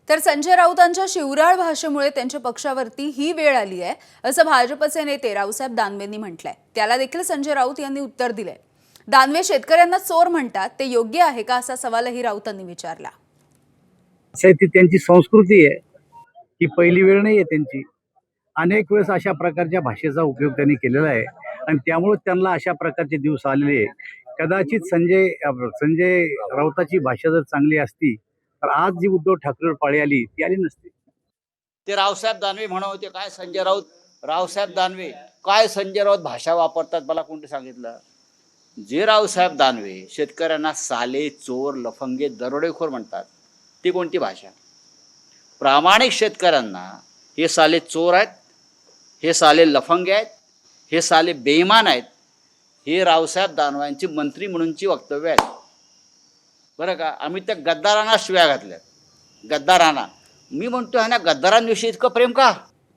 तर संजय राऊतांच्या शिवराळ भाषेमुळे त्यांच्या पक्षावरती ही वेळ आली आहे असं भाजपचे नेते रावसाहेब दानवेंनी म्हटलंय। त्याला देखील संजय राऊत यांनी उत्तर दिलंय। दानवे शेतकऱ्यांना चोर म्हणतात, ते योग्य आहे का असा सवालही राऊतांनी विचारला। ती त्यांची संस्कृती आहे, ही पहिली वेळ नाहीये त्यांची। अनेक वेळेस अशा प्रकारच्या भाषेचा उपयोग त्यांनी केलेला आहे आणि त्यामुळे त्यांना अशा प्रकारचे दिवस आलेले आहे। कदाचित संजय राऊताची भाषा जर चांगली असती तर आज जी उद्धव ठाकरेवर पाळी आली ती आली नसती। ते रावसाहेब दानवे म्हणत होते काय संजय राऊत, रावसाहेब दानवे काय संजय राऊत भाषा वापरतात, मला कोणते सांगितलं? जे रावसाहेब दानवे शेतकऱ्यांना साले, चोर, लफंगे, दरोडेखोर म्हणतात, ती कोणती भाषा? प्रामाणिक शेतकऱ्यांना हे साले चोर आहेत, हे साले लफंगे आहेत, हे साले बेईमान आहेत, हे रावसाहेब दानवांची मंत्री म्हणूनची वक्तव्य आहेत बरं का। आम्ही त्या गद्दारांना शिव्या घातल्या, गद्दारांना। मी म्हणतो ह्यांना गद्दारांविषयी इतकं प्रेम का?